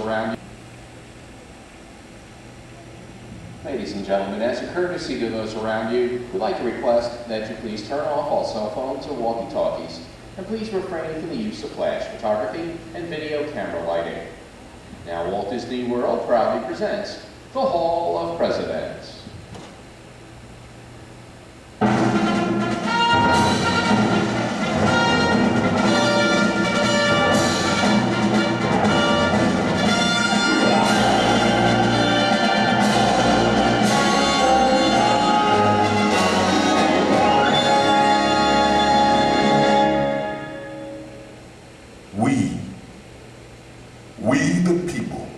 around you. Ladies and gentlemen, as a courtesy to those around you, we'd like to request that you please turn off all cell phones or walkie-talkies, and please refrain from the use of flash photography and video camera lighting. Now, Walt Disney World proudly presents the Hall of Presidents. We the people.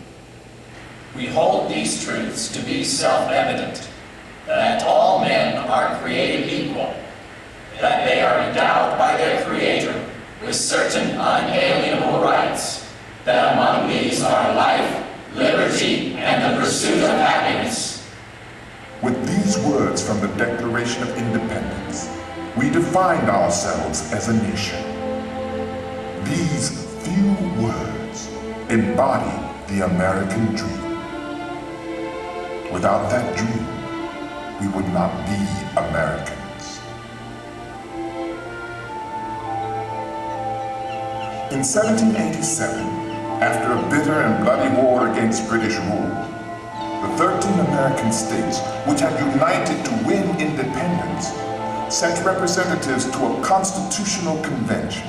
We hold these truths to be self-evident, that all men are created equal, that they are endowed by their Creator with certain unalienable rights, that among these are life, liberty, and the pursuit of happiness. With these words from the Declaration of Independence, we defined ourselves as a nation. These few words embody the American dream. Without that dream, we would not be Americans. In 1787, after a bitter and bloody war against British rule, the 13 American states, which had united to win independence, sent representatives to a constitutional convention,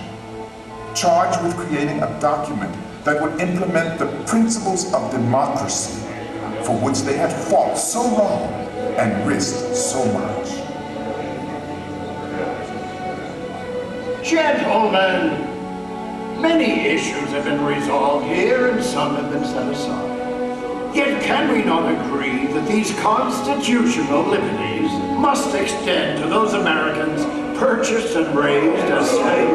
charged with creating a document that would implement the principles of democracy for which they had fought so long and risked so much. Gentlemen, many issues have been resolved here and some have been set aside. Yet can we not agree that these constitutional liberties must extend to those Americans purchased and raised as slaves?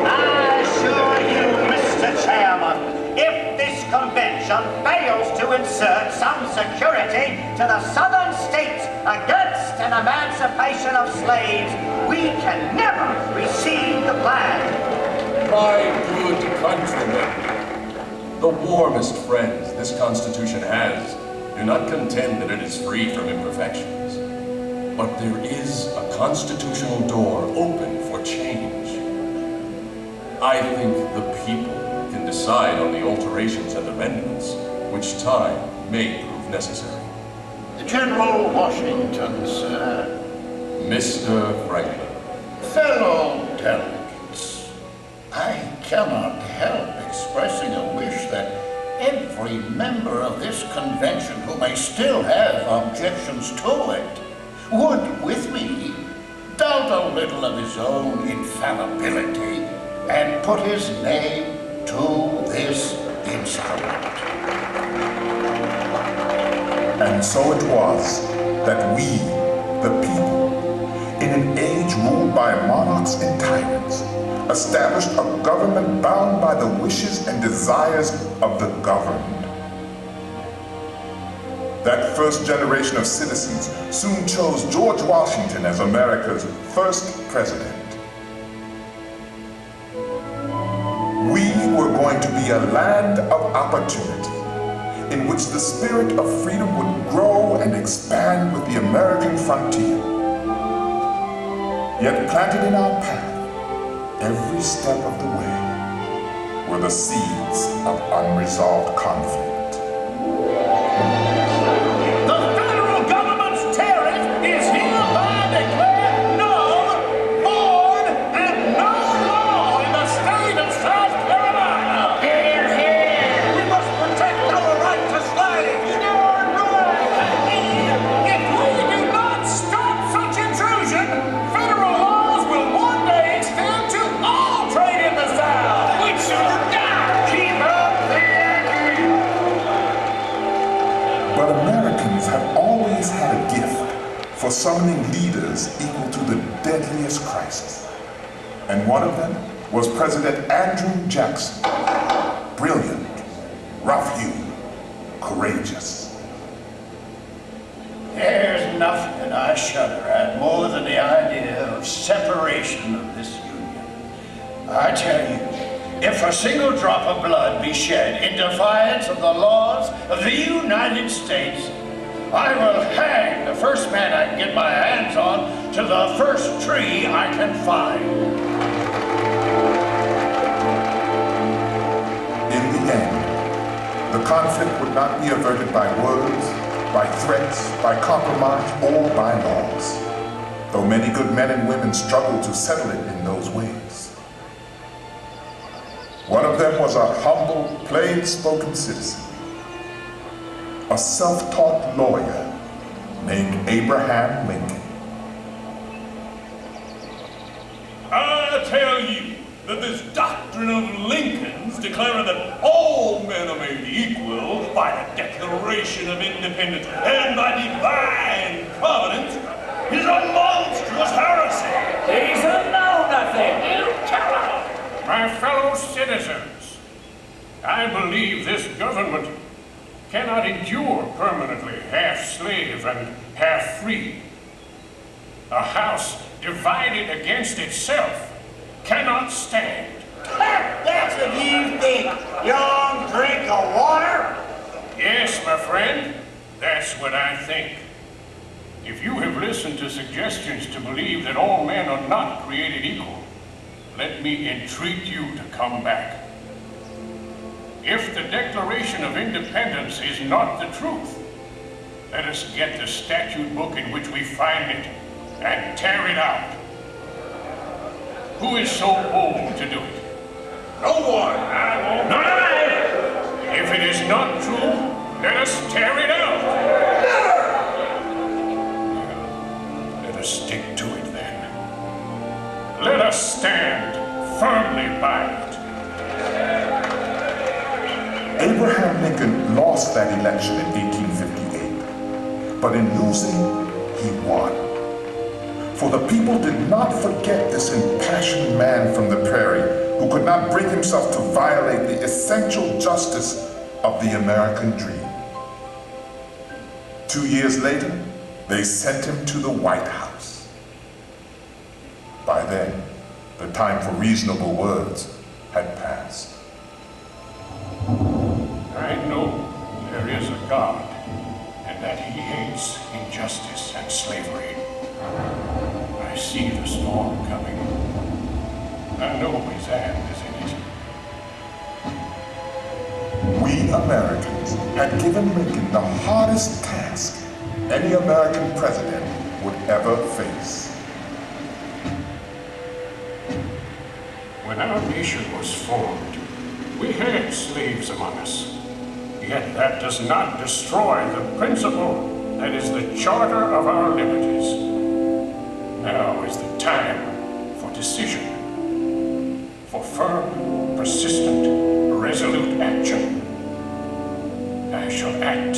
I assure you, Mr. Chairman, if this convention fails to insert some security to the southern states against an emancipation of slaves, we can never receive the plan. My good countrymen, the warmest friends this Constitution has do not contend that it is free from imperfections. But there is a constitutional door open for change. I think the people can decide on the alterations and amendments, which time may prove necessary. General Washington, sir. Mr. Franklin. Fellow delegates, I cannot help expressing a wish that every member of this convention who may still have objections to it would, with me, doubt a little of his own infallibility and put his name to this instrument. And so it was that we, the people, in an age ruled by monarchs and tyrants, established a government bound by the wishes and desires of the governed. That first generation of citizens soon chose George Washington as America's first president. We were going to be a land of opportunity, in which the spirit of freedom would grow and expand with the American frontier. Yet planted in our path, every step of the way, were the seeds of unresolved conflict. The federal government's tariff is hereby declared null, void, and no law in the state of South Carolina. Hear, hear! We must protect our right to slaves! Darn right! If we do not stop such intrusion, federal laws will one day extend to all trade in the South. We should die! Keep up the energy! But Americans have always had a gift for summoning leaders equal to the deadliest crisis. And one of them was President Andrew Jackson. Brilliant, rough-hewn, courageous. There's nothing that I shudder at more than the idea of separation of this union. I tell you, if a single drop of blood be shed in defiance of the laws of the United States, I will hang the first man I can get my hands on to the first tree I can find. In the end, the conflict would not be averted by words, by threats, by compromise, or by laws, though many good men and women struggled to settle it in those ways. One of them was a humble, plain-spoken citizen, a self-taught lawyer named Abraham Lincoln. I tell you that this doctrine of Lincoln's, declaring that all men are made equal by the Declaration of Independence and by divine providence, is a monstrous heresy. These are know-nothing, you tell. My fellow citizens, I believe this government cannot endure permanently half slave and half free. A house divided against itself cannot stand. That's what you think, young drink of water? Yes, my friend, that's what I think. If you have listened to suggestions to believe that all men are not created equal, let me entreat you to come back. If the Declaration of Independence is not the truth, let us get the statute book in which we find it and tear it out. Who is so bold to do it? No one! I won't. Not I! If it is not true, let us tear it out. Never! Well, let us stick to it then. Let us stand firmly by it. Abraham Lincoln lost that election in 1858, but in losing, he won. For the people did not forget this impassioned man from the prairie who could not bring himself to violate the essential justice of the American dream. 2 years later, they sent him to the White House. By then, the time for reasonable words had passed. I know there is a God, and that he hates injustice and slavery. I see the storm coming. I know his hand is in it. We Americans had given Lincoln the hardest task any American president would ever face. When our nation was formed, we had slaves among us. Yet that does not destroy the principle that is the charter of our liberties. Now is the time for decision, for firm, persistent, resolute action. I shall act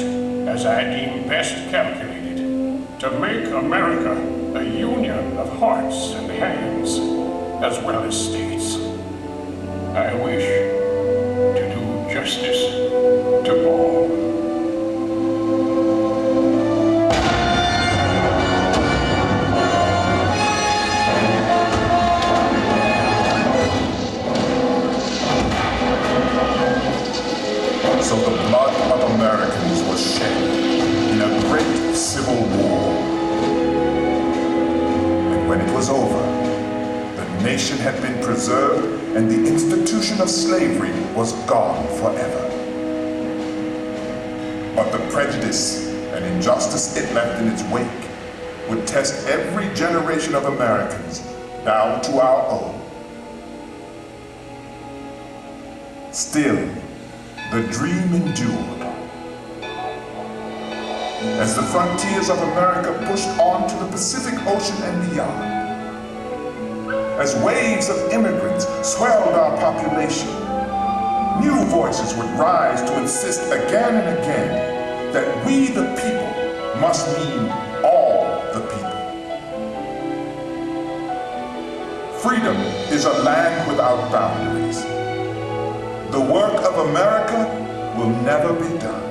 as I deem best calculated to make America a union of hearts and hands, as well as states. I wish to do justice to all. So the blood of Americans was shed in a great civil war. And when it was over, the nation had been preserved and the institution of slavery was gone forever. But the prejudice and injustice it left in its wake would test every generation of Americans down to our own. Still, the dream endured. As the frontiers of America pushed on to the Pacific Ocean and beyond, as waves of immigrants swelled our population, new voices would rise to insist again and again that we the people must mean all the people. Freedom is a land without boundaries. The work of America will never be done.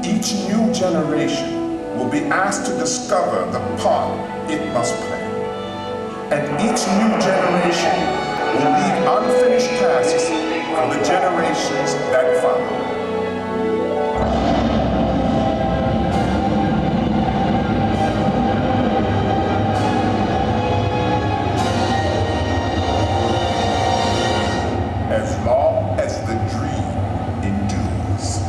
Each new generation will be asked to discover the part it must play. And each new generation will leave unfinished tasks for the generations that follow. As long as the dream endures.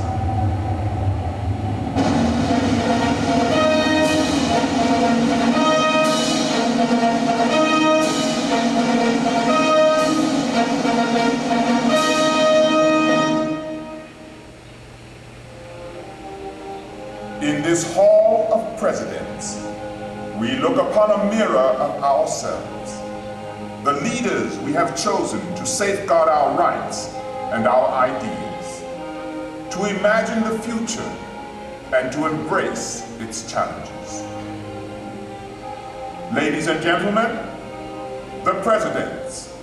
In this Hall of Presidents, we look upon a mirror of ourselves, the leaders we have chosen to safeguard our rights and our ideals, to imagine the future and to embrace its challenges. Ladies and gentlemen, the Presidents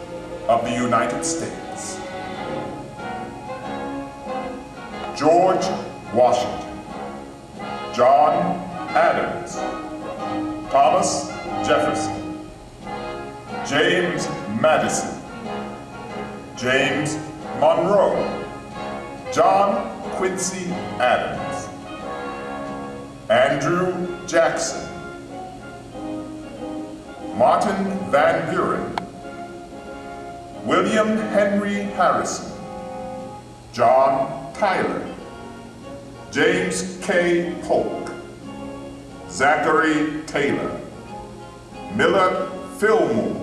of the United States. George Washington, John Adams, Thomas Jefferson, James Madison, James Monroe, John Quincy Adams, Andrew Jackson, Martin Van Buren, William Henry Harrison, John Tyler, James K. Polk, Zachary Taylor, Millard Fillmore,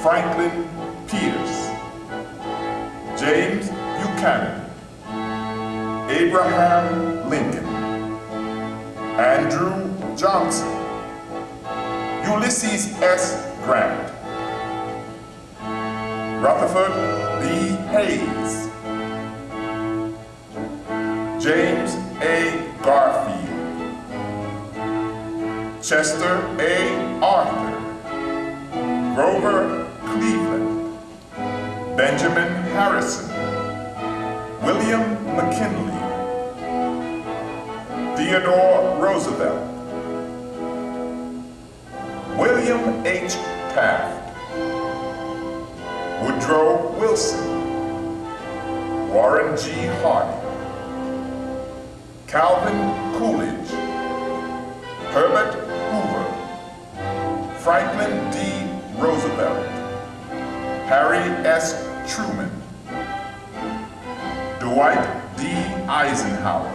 Franklin Pierce, James Buchanan, Abraham Lincoln, Andrew Johnson, Ulysses S. Grant, Rutherford B. Hayes, James A. Garfield, Chester A. Arthur, Grover Cleveland, Benjamin Harrison, William McKinley, Theodore Roosevelt, William H. Taft, Woodrow Wilson, Warren G. Harding, Calvin Coolidge, Herbert Hoover, Franklin D. Roosevelt, Harry S. Truman, Dwight D. Eisenhower,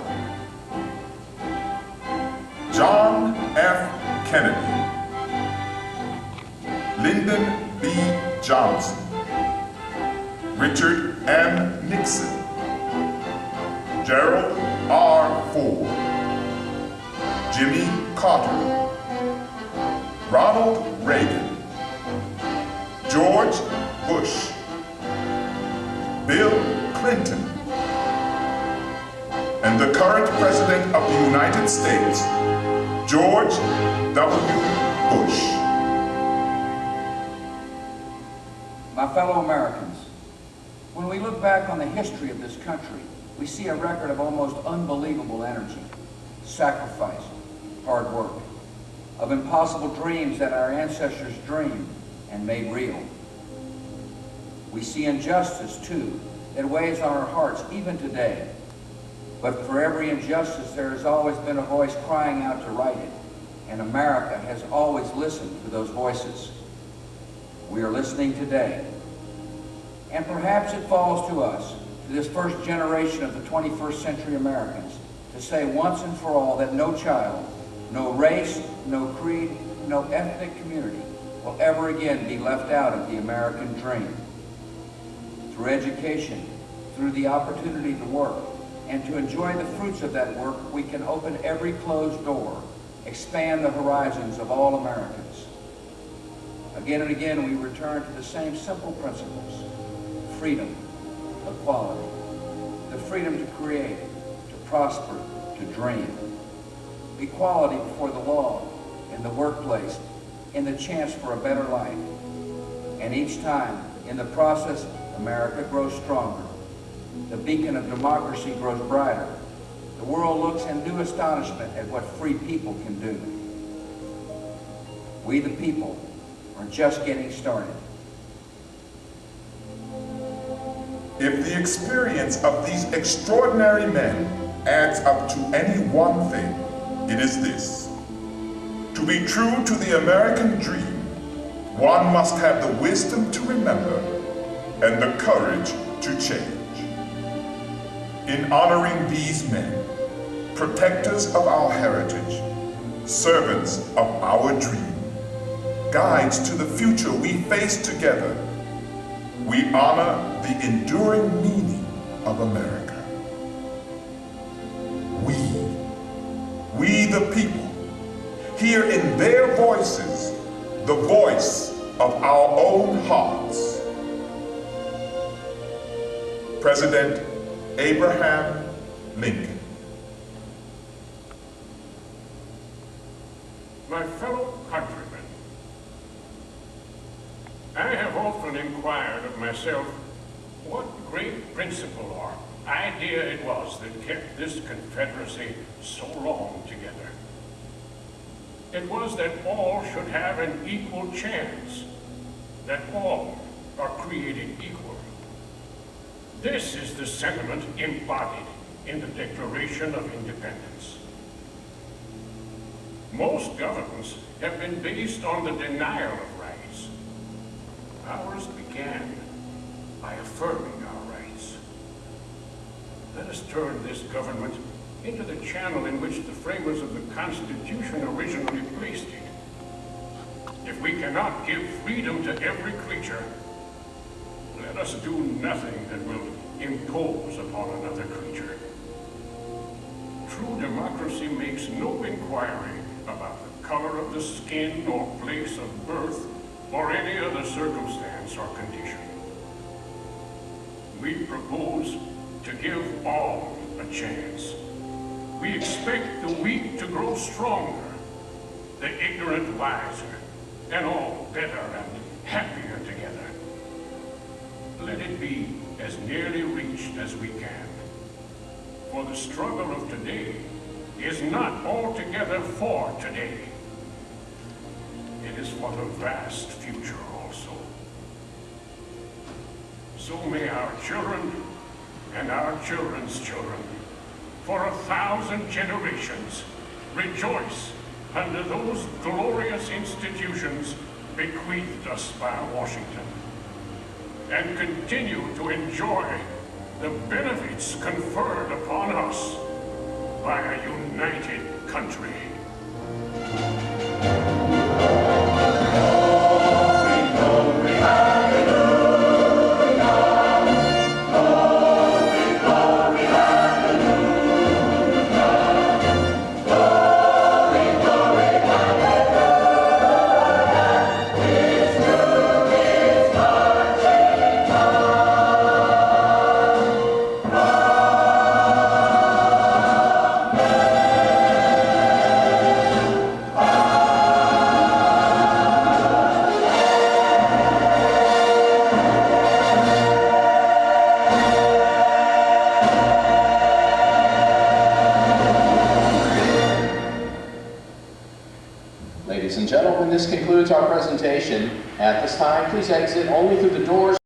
John F. Kennedy, Lyndon B. Johnson, Richard M. Nixon, Gerald R. Ford, Jimmy Carter, Ronald Reagan, George Bush, Bill Clinton, and the current President of the United States, George W. Bush. My fellow Americans, when we look back on the history of this country, we see a record of almost unbelievable energy, sacrifice, hard work, of impossible dreams that our ancestors dreamed and made real. We see injustice, too, that weighs on our hearts even today. But for every injustice, there has always been a voice crying out to right it, and America has always listened to those voices. We are listening today. And perhaps it falls to us, to this first generation of the 21st century Americans, to say once and for all that no child, no race, no creed, no ethnic community will ever again be left out of the American dream. Through education, through the opportunity to work, and to enjoy the fruits of that work, we can open every closed door, expand the horizons of all Americans. Again and again, we return to the same simple principles: freedom, equality, the freedom to create, to prosper, to dream, equality before the law, in the workplace, in the chance for a better life. And each time, in the process, America grows stronger. The beacon of democracy grows brighter. The world looks in new astonishment at what free people can do. We, the people, are just getting started. If the experience of these extraordinary men adds up to any one thing, it is this. To be true to the American dream, one must have the wisdom to remember and the courage to change. In honoring these men, protectors of our heritage, servants of our dream, guides to the future we face together, we honor the enduring meaning of America. We the people, hear in their voices the voice of our own hearts. President Abraham Lincoln. My fellow countrymen, I have often inquired of myself what great principle or idea it was that kept this Confederacy so long together. It was that all should have an equal chance, that all are created equal. This is the sentiment embodied in the Declaration of Independence. Most governments have been based on the denial of rights. Ours began by affirming our rights. Let us turn this government into the channel in which the framers of the Constitution originally placed it. If we cannot give freedom to every creature, let us do nothing that will impose upon another creature. True democracy makes no inquiry about the color of the skin or place of birth or any other circumstance or condition. We propose to give all a chance. We expect the weak to grow stronger, the ignorant wiser, and all better and happier together. Let it be as nearly reached as we can. For the struggle of today is not altogether for today. It is for the vast future also. So may our children and our children's children, for 1,000 generations, rejoice under those glorious institutions bequeathed us by Washington, and continue to enjoy the benefits conferred upon us by a united country. Ladies and gentlemen, this concludes our presentation. At this time, please exit only through the doors